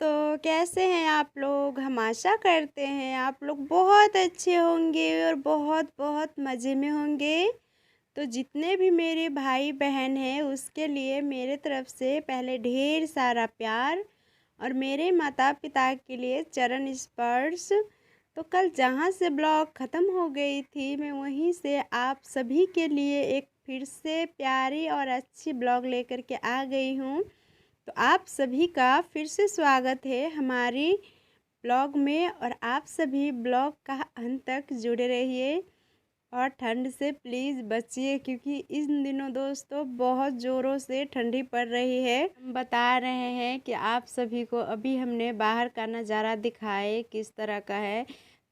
दोस्तों, कैसे हैं आप लोग? हम आशा करते हैं आप लोग बहुत अच्छे होंगे और बहुत बहुत मज़े में होंगे। तो जितने भी मेरे भाई बहन हैं उसके लिए मेरे तरफ से पहले ढेर सारा प्यार और मेरे माता पिता के लिए चरण स्पर्श। तो कल जहाँ से ब्लॉग ख़त्म हो गई थी मैं वहीं से आप सभी के लिए एक फिर से प्यारी और अच्छी ब्लॉग लेकर के आ गई हूँ। तो आप सभी का फिर से स्वागत है हमारी ब्लॉग में और आप सभी ब्लॉग का अंत तक जुड़े रहिए और ठंड से प्लीज़ बचिए क्योंकि इन दिनों दोस्तों बहुत ज़ोरों से ठंडी पड़ रही है। हम बता रहे हैं कि आप सभी को अभी हमने बाहर का नज़ारा दिखाए किस तरह का है।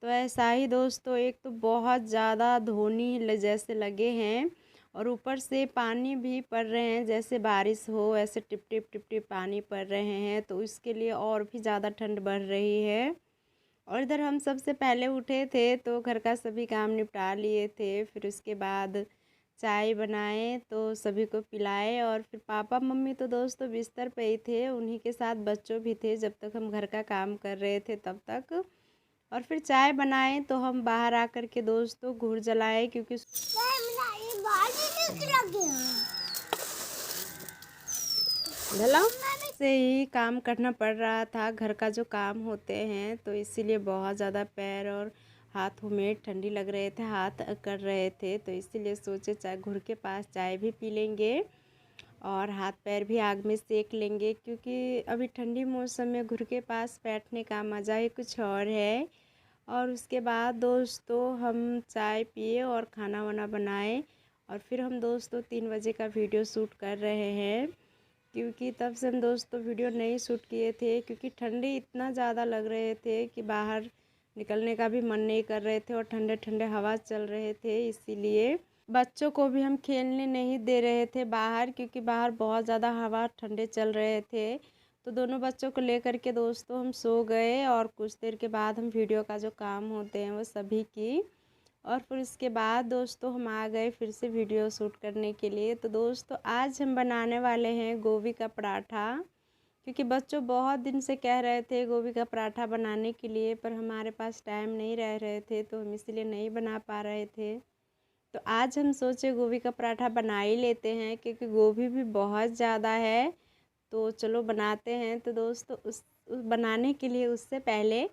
तो ऐसा ही दोस्तों, एक तो बहुत ज़्यादा धोनी जैसे लगे हैं और ऊपर से पानी भी पड़ रहे हैं, जैसे बारिश हो ऐसे टिप टिप टिप टिप पानी पड़ रहे हैं। तो इसके लिए और भी ज़्यादा ठंड बढ़ रही है। और इधर हम सबसे पहले उठे थे तो घर का सभी काम निपटा लिए थे। फिर उसके बाद चाय बनाए तो सभी को पिलाए और फिर पापा मम्मी तो दोस्तों बिस्तर पे ही थे, उन्हीं के साथ बच्चों भी थे जब तक हम घर का काम कर रहे थे तब तक। और फिर चाय बनाए तो हम बाहर आकर के दोस्तों घूर जलाए क्योंकि से ही काम करना पड़ रहा था। घर का जो काम होते हैं तो इसीलिए बहुत ज़्यादा पैर और हाथों में ठंडी लग रहे थे, हाथ कर रहे थे। तो इसीलिए सोचे चाय घुर के पास चाय भी पी लेंगे और हाथ पैर भी आग में सेक लेंगे क्योंकि अभी ठंडी मौसम में घुर के पास बैठने का मज़ा ही कुछ और है। और उसके बाद दोस्तों हम चाय पिए और खाना वाना बनाए और फिर हम दोस्तों 3 बजे का वीडियो शूट कर रहे हैं क्योंकि तब से हम दोस्तों वीडियो नहीं शूट किए थे क्योंकि ठंडी इतना ज़्यादा लग रहे थे कि बाहर निकलने का भी मन नहीं कर रहे थे और ठंडे ठंडे हवा चल रहे थे। इसीलिए बच्चों को भी हम खेलने नहीं दे रहे थे बाहर क्योंकि बाहर बहुत ज़्यादा हवा ठंडे चल रहे थे। तो दोनों बच्चों को लेकर के दोस्तों हम सो गए और कुछ देर के बाद हम वीडियो का जो काम होते हैं वो सभी की और फिर उसके बाद दोस्तों हम आ गए फिर से वीडियो शूट करने के लिए। तो दोस्तों आज हम बनाने वाले हैं गोभी का पराठा क्योंकि बच्चों बहुत दिन से कह रहे थे गोभी का पराठा बनाने के लिए, पर हमारे पास टाइम नहीं रह रहे थे तो हम इसलिए नहीं बना पा रहे थे। तो आज हम सोचे गोभी का पराठा बना ही लेते हैं क्योंकि गोभी भी बहुत ज़्यादा है। तो चलो बनाते हैं। तो दोस्तों उस बनाने के लिए उससे पहले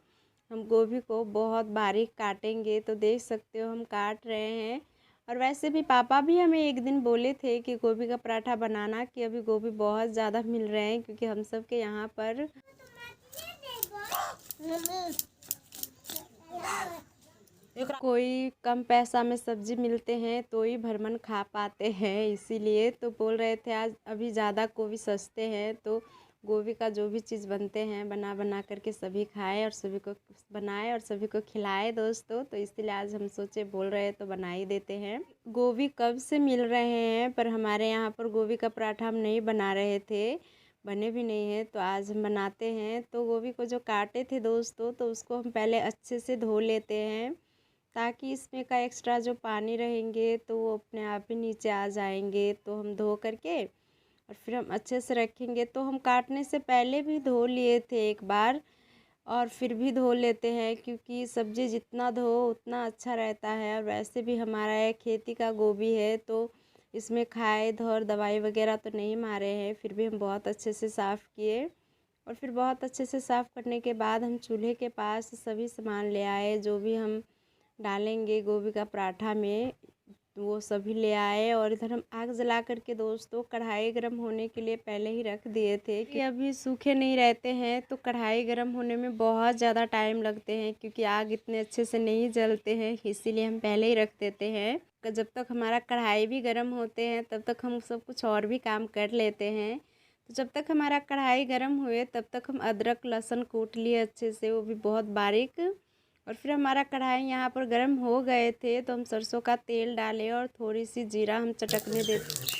हम गोभी को बहुत बारीक काटेंगे। तो देख सकते हो हम काट रहे हैं। और वैसे भी पापा भी हमें एक दिन बोले थे कि गोभी का पराठा बनाना, कि अभी गोभी बहुत ज़्यादा मिल रहे हैं क्योंकि हम सब के यहाँ पर कोई कम पैसा में सब्जी मिलते हैं तो ही भरमन खा पाते हैं। इसीलिए तो बोल रहे थे आज अभी ज़्यादा गोभी सस्ते हैं तो गोभी का जो भी चीज़ बनते हैं बना बना करके सभी खाए और सभी को बनाए और सभी को खिलाए दोस्तों। तो इसलिए आज हम सोचे बोल रहे तो बना ही देते हैं। गोभी कब से मिल रहे हैं पर हमारे यहाँ पर गोभी का पराठा हम नहीं बना रहे थे, बने भी नहीं है। तो आज हम बनाते हैं। तो गोभी को जो काटे थे दोस्तों तो उसको हम पहले अच्छे से धो लेते हैं ताकि इसमें का एक्स्ट्रा जो पानी रहेंगे तो वो अपने आप ही नीचे आ जाएंगे। तो हम धो करके और फिर हम अच्छे से रखेंगे। तो हम काटने से पहले भी धो लिए थे एक बार और फिर भी धो लेते हैं क्योंकि सब्ज़ी जितना धो उतना अच्छा रहता है। और वैसे भी हमारा ये खेती का गोभी है तो इसमें खाद और दवाई वगैरह तो नहीं मारे हैं। फिर भी हम बहुत अच्छे से साफ़ किए और फिर बहुत अच्छे से साफ़ करने के बाद हम चूल्हे के पास सभी सामान ले आए जो भी हम डालेंगे गोभी का पराठा में, वो सभी ले आए। और इधर हम आग जला करके दोस्तों कढ़ाई गर्म होने के लिए पहले ही रख दिए थे कि अभी सूखे नहीं रहते हैं तो कढ़ाई गर्म होने में बहुत ज़्यादा टाइम लगते हैं क्योंकि आग इतने अच्छे से नहीं जलते हैं, इसीलिए हम पहले ही रख देते हैं। जब तक हमारा कढ़ाई भी गर्म होते हैं तब तक हम सब कुछ और भी काम कर लेते हैं। तो जब तक हमारा कढ़ाई गर्म हुए तब तक हम अदरक लहसुन कूट लिए अच्छे से, वो भी बहुत बारीक। और फिर हमारा कढ़ाई यहाँ पर गर्म हो गए थे तो हम सरसों का तेल डाले और थोड़ी सी जीरा हम चटकने देते।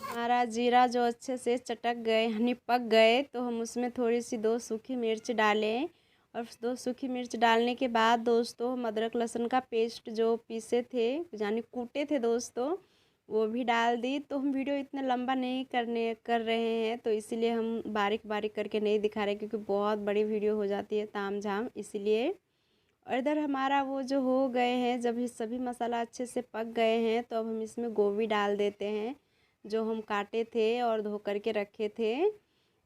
हमारा जीरा जो अच्छे से चटक गए यानी पक गए तो हम उसमें थोड़ी सी 2 सूखी मिर्च डालें। और 2 सूखी मिर्च डालने के बाद दोस्तों हम अदरक लहसुन का पेस्ट जो पीसे थे यानी कूटे थे दोस्तों वो भी डाल दी। तो हम वीडियो इतना लंबा नहीं कर रहे हैं, तो इसीलिए हम बारीक बारीक करके नहीं दिखा रहे, क्योंकि बहुत बड़ी वीडियो हो जाती है ताम झाम, इसीलिए। और इधर हमारा वो जो हो गए हैं, जब ये सभी मसाला अच्छे से पक गए हैं, तो अब हम इसमें गोभी डाल देते हैं, जो हम काटे थे और धो करके रखे थे।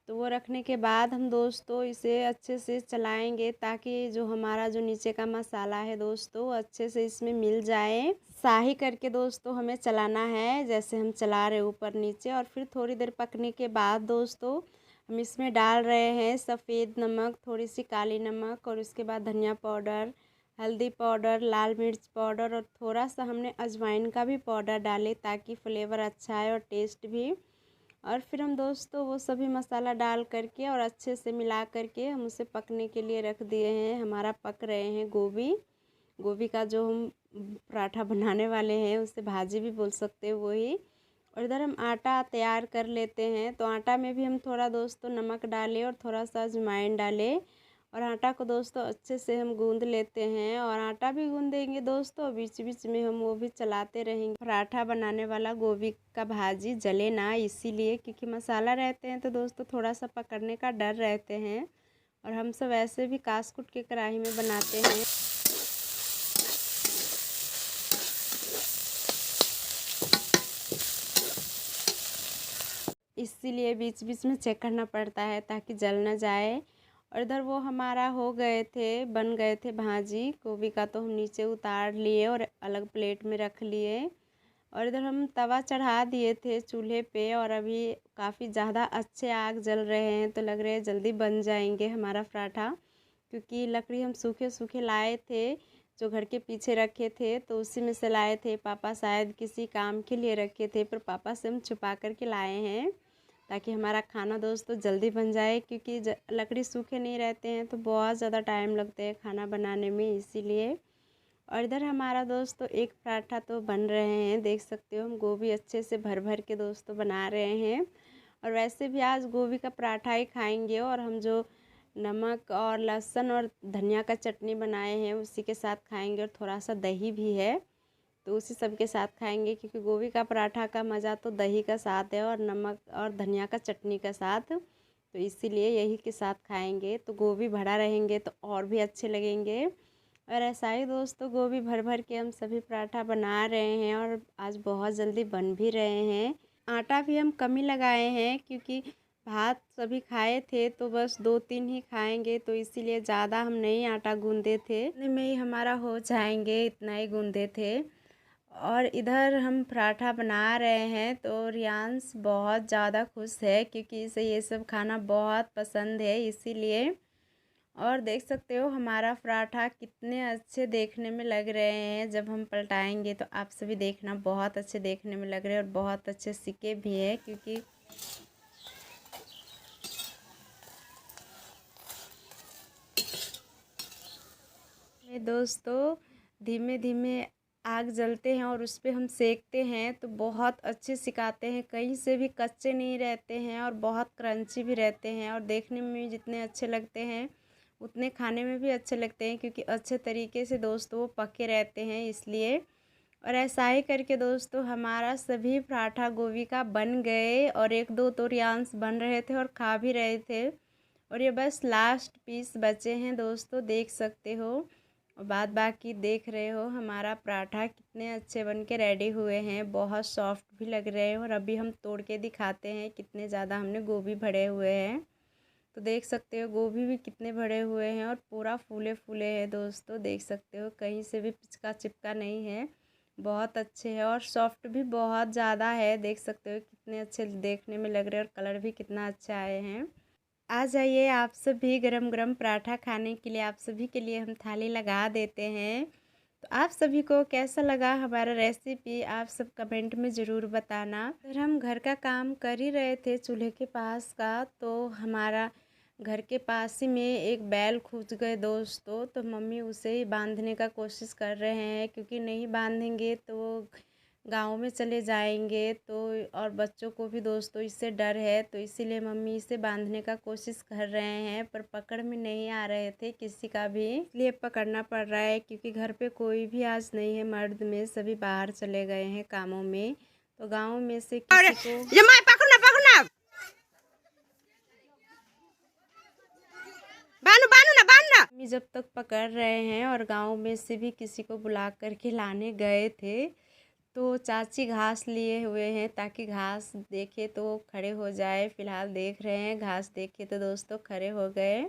तो वो रखने के बाद हम दोस्तों इसे अच्छे से चलाएंगे, ताकि जो हमारा जो नीचे का मसाला है दोस्तों अच्छे से इसमें मिल जाए। शाही करके दोस्तों हमें चलाना है, जैसे हम चला रहे ऊपर नीचे। और फिर थोड़ी देर पकने के बाद दोस्तों हम इसमें डाल रहे हैं सफ़ेद नमक, थोड़ी सी काली नमक, और उसके बाद धनिया पाउडर, हल्दी पाउडर, लाल मिर्च पाउडर, और थोड़ा सा हमने अजवाइन का भी पाउडर डाले, ताकि फ्लेवर अच्छा आए और टेस्ट भी। और फिर हम दोस्तों वो सभी मसाला डाल करके और अच्छे से मिला करके हम उसे पकने के लिए रख दिए हैं। हमारा पक रहे हैं गोभी। गोभी का जो हम पराठा बनाने वाले हैं, उसे भाजी भी बोल सकते हैं वही। और इधर हम आटा तैयार कर लेते हैं। तो आटा में भी हम थोड़ा दोस्तों नमक डालें और थोड़ा सा अजवाइन डालें, और आटा को दोस्तों अच्छे से हम गूंद लेते हैं। और आटा भी गूंदेंगे दोस्तों, बीच बीच में हम वो भी चलाते रहेंगे। पराठा बनाने वाला गोभी का भाजी जले ना, इसीलिए, क्योंकि मसाला रहते हैं तो दोस्तों थोड़ा सा पकड़ने का डर रहते हैं। और हम सब ऐसे भी काट-कूट के कढ़ाई में बनाते हैं। इसीलिए बीच बीच में चेक करना पड़ता है, ताकि जल ना जाए। और इधर वो हमारा हो गए थे, बन गए थे भाजी गोभी का। तो हम नीचे उतार लिए और अलग प्लेट में रख लिए। और इधर हम तवा चढ़ा दिए थे चूल्हे पे, और अभी काफ़ी ज़्यादा अच्छे आग जल रहे हैं, तो लग रहे हैं जल्दी बन जाएंगे हमारा पराठा। क्योंकि लकड़ी हम सूखे सूखे लाए थे, जो घर के पीछे रखे थे, तो उसी में से लाए थे। पापा शायद किसी काम के लिए रखे थे, पर पापा से हम छुपा करके लाए हैं, ताकि हमारा खाना दोस्तों जल्दी बन जाए। क्योंकि लकड़ी सूखे नहीं रहते हैं तो बहुत ज़्यादा टाइम लगता है खाना बनाने में, इसीलिए। और इधर हमारा दोस्तों एक पराठा तो बन रहे हैं, देख सकते हो। हम गोभी अच्छे से भर भर के दोस्तों बना रहे हैं। और वैसे भी आज गोभी का पराठा ही खाएंगे, और हम जो नमक और लहसुन और धनिया का चटनी बनाए हैं उसी के साथ खाएंगे। और थोड़ा सा दही भी है, तो उसी सब के साथ खाएंगे। क्योंकि गोभी का पराठा का मज़ा तो दही का साथ है, और नमक और धनिया का चटनी का साथ, तो इसीलिए यही के साथ खाएंगे। तो गोभी भरा रहेंगे तो और भी अच्छे लगेंगे। और ऐसा ही दोस्तों गोभी भर भर के हम सभी पराठा बना रहे हैं, और आज बहुत जल्दी बन भी रहे हैं। आटा भी हम कम ही लगाए हैं, क्योंकि भात सभी खाए थे, तो बस 2-3 ही खाएंगे, तो इसीलिए ज़्यादा हम नहीं आटा गूंदे थे। इतने में ही हमारा हो जाएंगे, इतना ही गूंदे थे। और इधर हम पराठा बना रहे हैं, तो रियांश बहुत ज़्यादा खुश है, क्योंकि इसे ये सब खाना बहुत पसंद है, इसीलिए। और देख सकते हो हमारा पराठा कितने अच्छे देखने में लग रहे हैं। जब हम पलटाएंगे तो आप सभी देखना, बहुत अच्छे देखने में लग रहे हैं, और बहुत अच्छे सिके भी हैं। क्योंकि दोस्तों धीमे धीमे आग जलते हैं, और उस पर हम सेकते हैं, तो बहुत अच्छे सिकाते हैं, कहीं से भी कच्चे नहीं रहते हैं, और बहुत क्रंची भी रहते हैं। और देखने में भी जितने अच्छे लगते हैं उतने खाने में भी अच्छे लगते हैं, क्योंकि अच्छे तरीके से दोस्तों वो पके रहते हैं, इसलिए। और ऐसा ही करके दोस्तों हमारा सभी पराठा गोभी का बन गए, और 1-2 तो रियांश बन रहे थे और खा भी रहे थे। और ये बस लास्ट पीस बचे हैं दोस्तों, देख सकते हो। और बाद बाकी देख रहे हो हमारा पराठा कितने अच्छे बन के रेडी हुए हैं, बहुत सॉफ्ट भी लग रहे हैं। और अभी हम तोड़ के दिखाते हैं कितने ज़्यादा हमने गोभी भरे हुए हैं। तो देख सकते हो गोभी भी कितने भरे हुए हैं, और पूरा फूले फूले हैं दोस्तों, देख सकते हो कहीं से भी पिचका चिपका नहीं है, बहुत अच्छे हैं। और सॉफ्ट भी बहुत ज़्यादा है, देख सकते हो कितने अच्छे देखने में लग रहे हैं, और कलर भी कितना अच्छा आए हैं। आ जाइए आप सभी गरम गरम पराठा खाने के लिए, आप सभी के लिए हम थाली लगा देते हैं। तो आप सभी को कैसा लगा हमारा रेसिपी, आप सब कमेंट में ज़रूर बताना। फिर हम घर का काम कर ही रहे थे चूल्हे के पास का, तो हमारा घर के पास ही में एक बैल खुंच गए दोस्तों। तो मम्मी उसे ही बांधने का कोशिश कर रहे हैं, क्योंकि नहीं बांधेंगे तो वो गाँव में चले जाएंगे, तो और बच्चों को भी दोस्तों इससे डर है, तो इसीलिए मम्मी इसे बांधने का कोशिश कर रहे हैं। पर पकड़ में नहीं आ रहे थे किसी का भी, इसलिए पकड़ना पड़ रहा है। क्योंकि घर पे कोई भी आज नहीं है, मर्द में सभी बाहर चले गए हैं कामों में। तो गांव में से किसी को मम्मी जब तक पकड़ रहे हैं और गांव में से भी किसी को बुला करके लाने गए थे, तो चाची घास लिए हुए हैं ताकि घास देखे तो खड़े हो जाए। फ़िलहाल देख रहे हैं, घास देखे तो दोस्तों खड़े हो गए।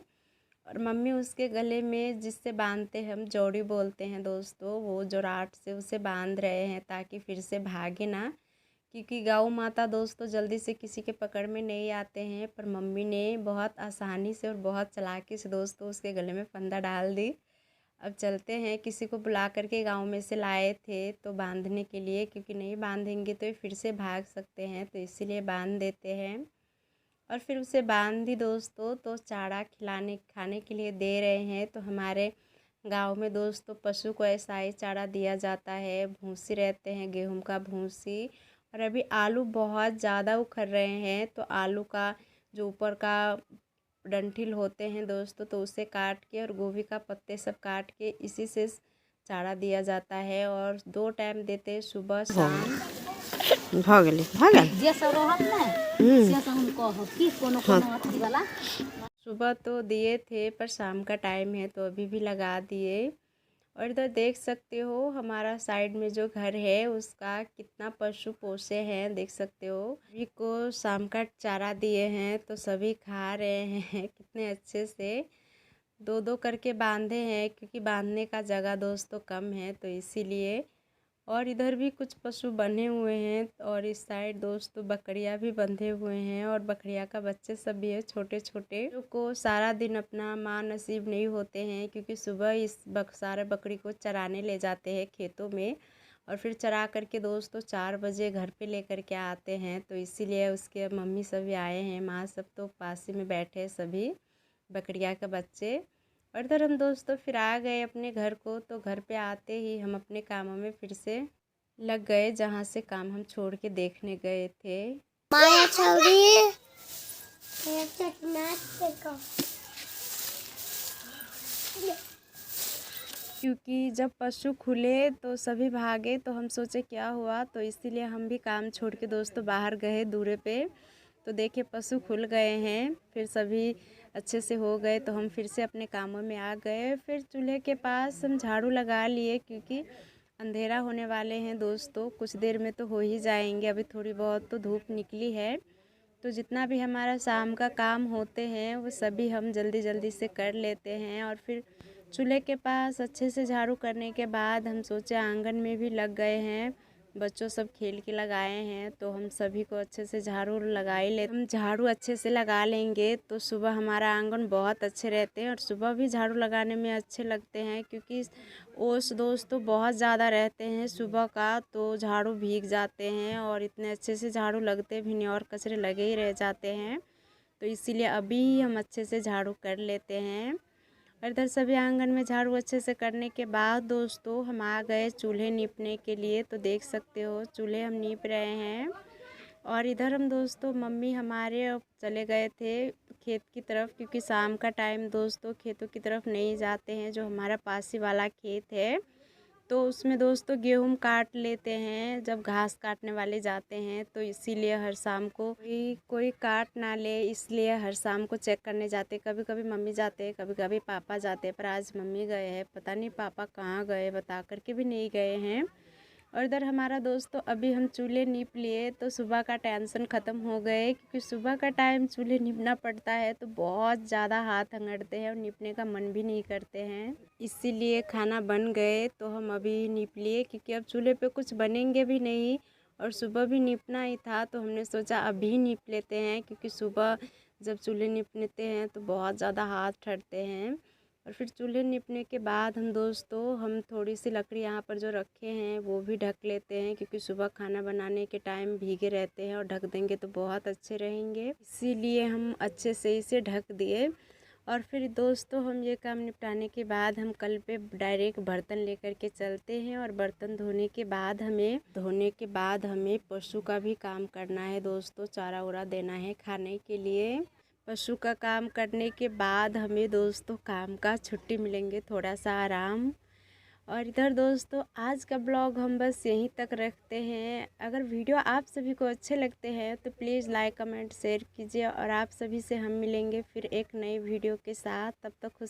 और मम्मी उसके गले में जिससे बांधते हैं, हम जोड़ी बोलते हैं दोस्तों, वो जोराट से उसे बांध रहे हैं ताकि फिर से भागे ना, क्योंकि गौ माता दोस्तों जल्दी से किसी के पकड़ में नहीं आते हैं। पर मम्मी ने बहुत आसानी से और बहुत चालाकी से दोस्तों उसके गले में फंदा डाल दी। अब चलते हैं, किसी को बुला करके गांव में से लाए थे तो बांधने के लिए, क्योंकि नहीं बांधेंगे तो ये फिर से भाग सकते हैं, तो इसीलिए बांध देते हैं। और फिर उसे बांध दी दोस्तों, तो चारा खिलाने खाने के लिए दे रहे हैं। तो हमारे गांव में दोस्तों पशु को ऐसा ही चारा दिया जाता है, भूसी रहते हैं, गेहूं का भूसी। और अभी आलू बहुत ज़्यादा उखड़ रहे हैं, तो आलू का जो ऊपर का डंठल होते हैं दोस्तों, तो उसे काट के और गोभी का पत्ते सब काट के इसी से चारा दिया जाता है। और 2 टाइम देते हैं, सुबह शाम। सुबह तो दिए थे, पर शाम का टाइम है तो अभी भी लगा दिए। और इधर देख सकते हो हमारा साइड में जो घर है उसका कितना पशु पोसे हैं, देख सकते हो। सभी को शाम का चारा दिए हैं तो सभी खा रहे हैं कितने अच्छे से। 2-2 करके बांधे हैं, क्योंकि बांधने का जगह दोस्तों कम है तो इसीलिए। और इधर भी कुछ पशु बंधे हुए हैं, और इस साइड दोस्तों बकरियां भी बंधे हुए हैं, और बकरियां का बच्चे सब भी है छोटे छोटे, को सारा दिन अपना माँ नसीब नहीं होते हैं, क्योंकि सुबह इस सारे बकरी को चराने ले जाते हैं खेतों में, और फिर चरा करके दोस्तों 4 बजे घर पे लेकर के आते हैं। तो इसीलिए उसके मम्मी सभी आए हैं, माँ सब तो पास ही में बैठे सभी बकरियाँ के बच्चे। और इधर हम दोस्तों फिर आ गए अपने घर को, तो घर पे आते ही हम अपने कामों में फिर से लग गए, जहाँ से काम हम छोड़ के देखने गए थे। माया छौरी क्योंकि जब पशु खुले तो सभी भागे, तो हम सोचे क्या हुआ, तो इसीलिए हम भी काम छोड़ के दोस्तों बाहर गए दूरे पे। तो देखे पशु खुल गए हैं, फिर सभी अच्छे से हो गए, तो हम फिर से अपने कामों में आ गए। फिर चूल्हे के पास हम झाड़ू लगा लिए, क्योंकि अंधेरा होने वाले हैं दोस्तों, कुछ देर में तो हो ही जाएंगे, अभी थोड़ी बहुत तो धूप निकली है। तो जितना भी हमारा शाम का काम होते हैं वो सभी हम जल्दी जल्दी से कर लेते हैं। और फिर चूल्हे के पास अच्छे से झाड़ू करने के बाद हम सोचे आंगन में भी लग गए हैं, बच्चों सब खेल के लगाए हैं, तो हम सभी को अच्छे से झाड़ू लगा ही ले। हम झाड़ू अच्छे से लगा लेंगे तो सुबह हमारा आंगन बहुत अच्छे रहते हैं, और सुबह भी झाड़ू लगाने में अच्छे लगते हैं, क्योंकि ओस दोस्तों बहुत ज़्यादा रहते हैं सुबह का, तो झाड़ू भीग जाते हैं और इतने अच्छे से झाड़ू लगते भी नहीं, और कचरे लगे ही रह जाते हैं। तो इसीलिए अभी हम अच्छे से झाड़ू कर लेते हैं। और इधर सभी आंगन में झाड़ू अच्छे से करने के बाद दोस्तों हम आ गए चूल्हे नीपने के लिए। तो देख सकते हो चूल्हे हम नीप रहे हैं। और इधर हम दोस्तों मम्मी हमारे चले गए थे खेत की तरफ, क्योंकि शाम का टाइम दोस्तों खेतों की तरफ नहीं जाते हैं, जो हमारा पास ही वाला खेत है। तो उसमें दोस्तों गेहूं काट लेते हैं जब घास काटने वाले जाते हैं, तो इसीलिए हर शाम को कोई काट ना ले, इसलिए हर शाम को चेक करने जाते। कभी कभी मम्मी जाते हैं, कभी कभी पापा जाते हैं, पर आज मम्मी गए हैं, पता नहीं पापा कहाँ गए, बता करके भी नहीं गए हैं। और इधर हमारा दोस्तों अभी हम चूल्हे नीप लिए, तो सुबह का टेंशन ख़त्म हो गए, क्योंकि सुबह का टाइम चूल्हे नीपना पड़ता है तो बहुत ज़्यादा हाथ हंगड़ते हैं और नीपने का मन भी नहीं करते हैं। इसीलिए खाना बन गए तो हम अभी नीप लिए, क्योंकि अब चूल्हे पे कुछ बनेंगे भी नहीं, और सुबह भी नीपना ही था, तो हमने सोचा अभी नीप लेते हैं, क्योंकि सुबह जब चूल्हे नीपते हैं तो बहुत ज़्यादा हाथ ठरते हैं। और फिर चूल्हे निपने के बाद हम थोड़ी सी लकड़ी यहाँ पर जो रखे हैं वो भी ढक लेते हैं, क्योंकि सुबह खाना बनाने के टाइम भीगे रहते हैं, और ढक देंगे तो बहुत अच्छे रहेंगे, इसीलिए हम अच्छे से इसे ढक दिए। और फिर दोस्तों हम ये काम निपटाने के बाद हम कल पे डायरेक्ट बर्तन लेकर के चलते हैं, और बर्तन धोने के बाद हमें पशु का भी काम करना है दोस्तों, चारा उरा देना है खाने के लिए। पशु का काम करने के बाद हमें दोस्तों काम का छुट्टी मिलेंगे, थोड़ा सा आराम। और इधर दोस्तों आज का ब्लॉग हम बस यहीं तक रखते हैं। अगर वीडियो आप सभी को अच्छे लगते हैं तो प्लीज़ लाइक कमेंट शेयर कीजिए और आप सभी से हम मिलेंगे फिर एक नई वीडियो के साथ। तब तक खुश